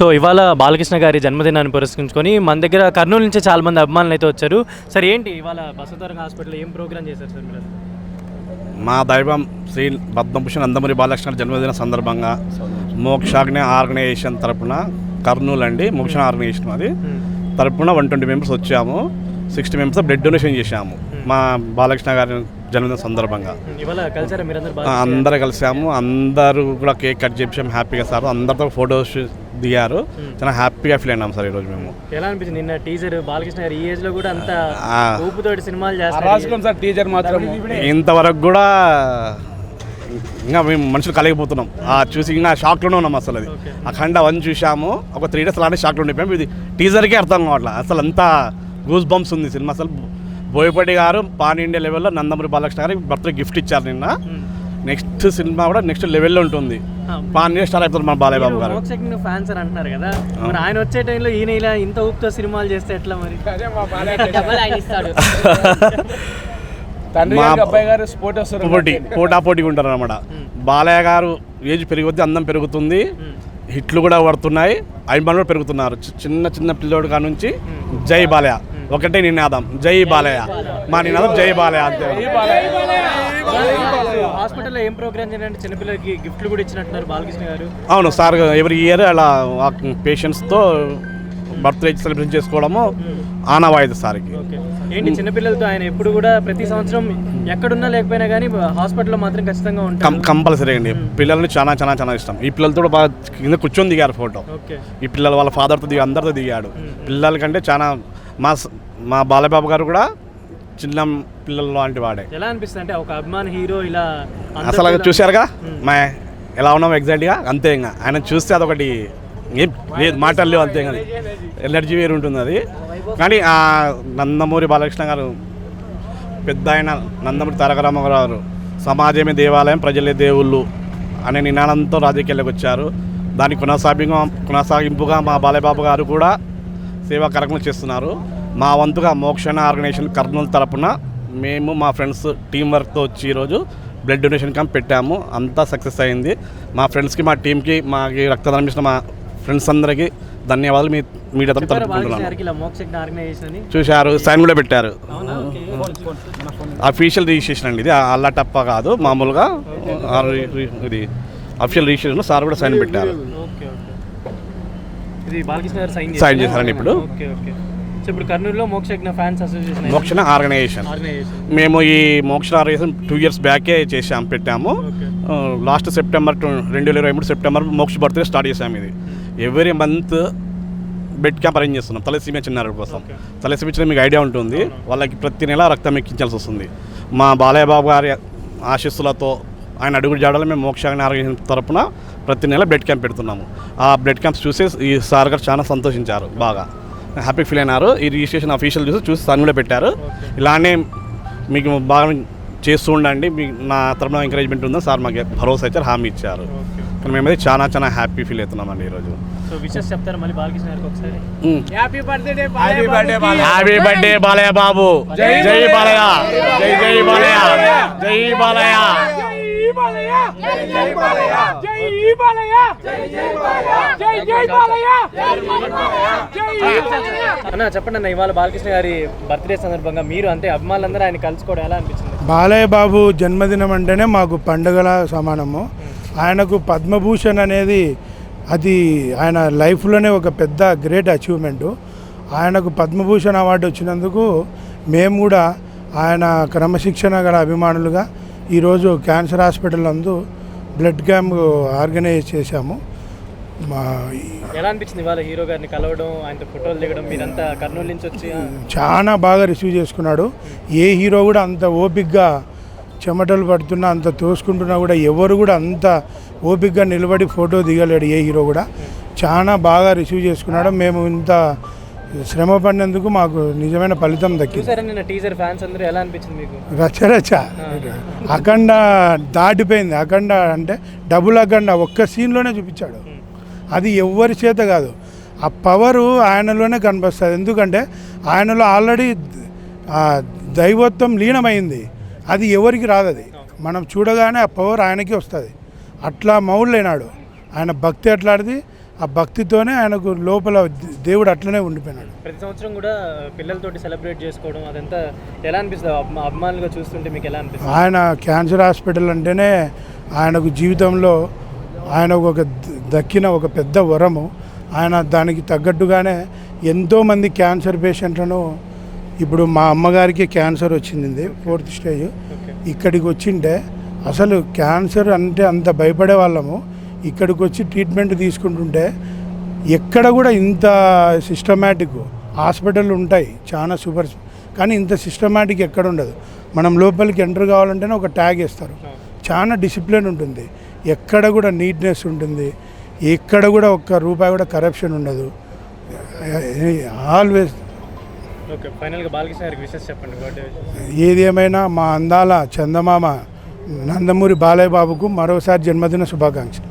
So ఇవాళ బాలకృష్ణ గారి జన్మదినాన్ని పురస్కరించుకొని మన దగ్గర కర్నూలు నుంచి చాలా మంది అభిమానులు అయితే వచ్చారు. సార్ ఏంటి ఇవాళ బసవతారక హాస్పిటల్ ఏం ప్రోగ్రామ్ చేశారు సార్ మీరు? మా దైవం శ్రీ పద్మభూషణ్ నందమూరి బాలకృష్ణ గారి జన్మదిన సందర్భంగా మోక్షాగ్ని ఆర్గనైజేషన్ తరపున కర్నూలు అండి మోక్ష ఆర్గనైజేషన్ అది తరపున 120 మెంబర్స్ వచ్చాము. 60 మెంబర్స్ బ్లడ్ డొనేషన్ చేశాము మా బాలకృష్ణ గారి జన్మదిన సందర్భంగా. అందరూ కలిసాము, అందరూ కూడా కేక్ కట్ చేసాము హ్యాపీగా. సార్ అందరితో ఫొటోస్ దిగారు, చాలా హ్యాపీగా ఫీల్ అయినాం సార్ ఈరోజు మేము. ఎలా అనిపించింది నిన్న టీజర్? బాలకృష్ణ గారు ఈ ఏజ్ లో కూడా అంత ఊపుతోటి సినిమాలు చేస్తారు సార్. టీజర్ మాత్రం ఇంతవరకు కూడా ఇంకా మేము మనుషులు కలిగిపోతున్నాం చూసి, ఇంకా షాక్లోనే ఉన్నాం అసలు. అది అఖండ 1 చూసాము, ఒక 3 days అలానే షాక్లో ఉండిపోయాము. ఇది టీజర్కే అర్థం కావట్లా అసలు, అంతా గూస్ బంప్స్ ఉంది సినిమా అసలు. బోయపాటి గారు పాన్ ఇండియా లెవెల్లో నందమూరి బాలకృష్ణ గారికి బర్త్డే గిఫ్ట్ ఇచ్చారు నిన్న. నెక్స్ట్ సినిమా కూడా నెక్స్ట్ లెవెల్లో ఉంటుంది. పాన్ ఇండియా స్టార్ అవుతారు మన బాలయ్య బాబు గారు. ఫ్యాన్స్ అని అంటున్నారు కదా, మరి ఆయన వచ్చే టైంలో ఈయన ఇలా ఇంత ఊపుతో సినిమాలు చేస్తే ఎట్లా మరి? పోటాపోటీగా ఉంటారు అనమాట. బాలయ్య గారు ఏజ్ పెరిగితే అందం పెరుగుతుంది, హిట్లు కూడా పడుతున్నాయి, అభిమానులు కూడా పెరుగుతున్నారు. చిన్న చిన్న పిల్లోడు కాడ నుంచి జై బాలయ్య ఒకటే నినాదం, జై బాలయ్య. మా నినాదం జై బాలయ్య అంతే. హాస్పిటల్లో ఏం ప్రోగ్రామ్ చేయాలంటే చిన్నపిల్లలకి గిఫ్ట్లు కూడా ఇచ్చినట్టున్నారు బాలకృష్ణ గారు. అవును సార్, ఎవ్రీ ఇయర్ అలా పేషెంట్స్తో బర్త్డే సెలబ్రేషన్ చేసుకోవడము ఆనవాయితీ సార్కి. ఏంటి చిన్నపిల్లలతో ఆయన ఎప్పుడు కూడా ప్రతి సంవత్సరం ఎక్కడున్నా లేకపోయినా కానీ హాస్పిటల్లో మాత్రం ఖచ్చితంగా ఉంటాం. కంపల్సరీ అండి. పిల్లల్ని చాలా చాలా చాలా ఇష్టం. ఈ పిల్లలతో బాగా కింద కూర్చొని దిగారు ఫోటో. ఈ పిల్లలు వాళ్ళ ఫాదర్తో అందరితో దిగాడు. పిల్లలకంటే చాలా మా బాలబాబు గారు కూడా చిన్న పిల్లల లాంటి వాడే. ఎలా అనిపిస్తుంది అంటే ఒక అభిమాన హీరో ఇలా అసలు చూశారుగా మా ఎలా ఉన్నాం ఎగ్జాక్ట్గా అంతే. ఇంకా ఆయన చూస్తే అదొకటి ఏం లేదు, మాటలు లేవు అంతే. కానీ ఎనర్జీ వేరు ఉంటుంది అది. కానీ ఆ నందమూరి బాలకృష్ణ గారు పెద్ద ఆయన నందమూరి తారక రామారావు గారు సమాజమే దేవాలయం ప్రజలే దేవుళ్ళు అనే నినాదంతో రాజకీయాల్లోకి వచ్చారు. దానికి కొనసాగింపుగా మా బాలయ్యబాబు గారు కూడా సేవా కార్యక్రమాలు చేస్తున్నారు. మా వంతుగా మోక్షణ ఆర్గనైజేషన్ కర్నూలు తరపున మేము మా ఫ్రెండ్స్ టీం వర్క్తో వచ్చి ఈరోజు బ్లడ్ డొనేషన్ క్యాంప్ పెట్టాము. అంతా సక్సెస్ అయింది. మా ఫ్రెండ్స్కి, మా టీంకి, మాకి రక్తదానం ఇచ్చిన మా ఫ్రెండ్స్ అందరికీ ధన్యవాదాలు మీడియా తరపున తెలుపుకుంటున్నాను. చూశారు, సైన్ కూడా పెట్టారు. అఫీషియల్ రిజిస్ట్రేషన్ అండి ఇది, అల్లా టప్ప కాదు, మామూలుగా ఇది అఫీషియల్ రిజిస్ట్రేషన్. సార్ కూడా సైన్ పెట్టారు, సైన్ చేశారండి. ఇప్పుడు కర్నూలులో మోక్షజ్ఞ ఫ్యాన్స్ అసోసియేషన్, మోక్షణ ఆర్గనైజేషన్, మేము ఈ మోక్షణ ఆర్గనైజేషన్ 2 years బ్యాకే పెట్టాము. లాస్ట్ సెప్టెంబర్ 2023 సెప్టెంబర్ మోక్ష బర్త్డే స్టార్ట్ చేసాము. ఇది every month bed camp arrange చేస్తున్నాం తలసీమియా చిన్నారుల కోసం. తలసీమియా చిన్న మీకు ఐడియా ఉంటుంది, వాళ్ళకి ప్రతి నెల రక్తం ఎక్కించాల్సి వస్తుంది. మా బాలయ్య బాబు గారి ఆశీస్సులతో ఆయన అడుగుడు జాడలో మేము మోక్షాగ్ని ఆర్గనైజేషన్ తరపున ప్రతి నెల బ్లడ్ క్యాంప్ పెడుతున్నాము. ఆ బ్లడ్ క్యాంప్స్ చూసి ఈ సార్ గారు చాలా సంతోషించారు, బాగా హ్యాపీ ఫీల్ అయినారు. ఈ రిజిస్ట్రేషన్ అఫీషియల్ చూసి సన్ కూడా పెట్టారు. ఇలానే మీకు బాగా చేస్తూ ఉండండి, మీకు నా తరపున ఎంకరేజ్మెంట్ ఉందని సార్ మాకు భరోసా ఇచ్చారు, హామీ ఇచ్చారు. కానీ మేమైతే చాలా చాలా హ్యాపీ ఫీల్ అవుతున్నామండి ఈరోజు. హ్యాపీ బర్త్డే బాలయ్య బాబు, జై జై బాలయ్య, జై జై బాలయ్య, జై బాలయ్య. అన్న చెప్పండి అన్న, ఇవాళ బాలకృష్ణ గారి బర్త్డే సందర్భంగా మీరు అంటే అభిమానులందరూ ఆయన కలుసుకోవడం ఎలా అనిపించింది? బాలయ్య బాబు జన్మదినం అంటేనే మాకు పండుగల సమానము. ఆయనకు పద్మభూషణ్ అనేది అది ఆయన లైఫ్లోనే ఒక పెద్ద గ్రేట్ అచీవ్మెంటు. ఆయనకు పద్మభూషణ్ అవార్డు వచ్చినందుకు మేము కూడా ఆయన క్రమశిక్షణ గల అభిమానులుగా ఈరోజు క్యాన్సర్ హాస్పిటల్ నందు బ్లడ్ క్యాంప్ ఆర్గనైజ్ చేశాము. ఎలా అనిపించింది ఇవాళ హీరో గారిని కలవడం, ఆయనతో ఫోటోలు దిగడం? మీరంతా కర్నూలు నుంచి వచ్చి చాలా బాగా రిసీవ్ చేసుకున్నాడు. ఏ హీరో కూడా అంత ఓపిక్గా చెమటలు పడుతున్నా, అంత తోసుకుంటున్నా కూడా ఎవరు కూడా అంత ఓపిక్గా నిలబడి ఫోటో దిగలేడు ఏ హీరో కూడా. చాలా బాగా రిసీవ్ చేసుకున్నాడు. మేము ఇంత శ్రమ పడినందుకు మాకు నిజమైన ఫలితం దక్కింది. రచరచ అఖండ దాటిపోయింది. అఖండ అంటే డబుల్ అఖండ ఒక్క సీన్లోనే చూపించాడు. అది ఎవ్వరి చేత కాదు, ఆ పవరు ఆయనలోనే కనిపిస్తుంది. ఎందుకంటే ఆయనలో ఆల్రెడీ దైవత్వం లీనమైంది, అది ఎవరికి రాదు. అది మనం చూడగానే ఆ పవర్ ఆయనకి వస్తుంది. అట్లా మౌళ్ళైనాడు. ఆయన భక్తి ఎట్లాంటిది, ఆ భక్తితోనే ఆయనకు లోపల దేవుడు అట్లనే ఉండిపోయినాడు. ప్రతి సంవత్సరం కూడా పిల్లలతోటి సెలబ్రేట్ చేసుకోవడం అదంతా ఎలా అనిపిస్తుంది? అభిమానులుగా చూస్తుంటే మీకు ఎలా అనిపిస్తుంది? ఆయన క్యాన్సర్ హాస్పిటల్ అంటేనే ఆయనకు జీవితంలో ఆయనకు ఒక దక్కిన ఒక పెద్ద వరము. ఆయన దానికి తగ్గట్టుగానే ఎంతోమంది క్యాన్సర్ పేషెంట్లను, ఇప్పుడు మా అమ్మగారికి క్యాన్సర్ వచ్చింది 4th స్టేజ్. ఇక్కడికి వచ్చింటే అసలు క్యాన్సర్ అంటే అంత భయపడే వాళ్ళము, ఇక్కడికి వచ్చి ట్రీట్మెంట్ తీసుకుంటుంటే ఎక్కడ కూడా ఇంత సిస్టమేటిక్ హాస్పిటల్ ఉంటాయి చాలా సూపర్, కానీ ఇంత సిస్టమేటిక్ ఎక్కడ ఉండదు. మనం లోపలికి ఎంటర్ కావాలంటేనే ఒక ట్యాగ్ వేస్తారు. చాలా డిసిప్లిన్ ఉంటుంది, ఎక్కడ కూడా నీట్నెస్ ఉంటుంది, ఎక్కడ కూడా ఒక్క రూపాయి కూడా కరప్షన్ ఉండదు. ఆల్వేస్. ఓకే, ఫైనల్గా బాలకృష్ణ గారికి విషెస్ చెప్పండి బర్త్డే. ఏది ఏమైనా మా అందాల చందమామ నందమూరి బాలయ్య బాబుకు మరోసారి జన్మదిన శుభాకాంక్షలు.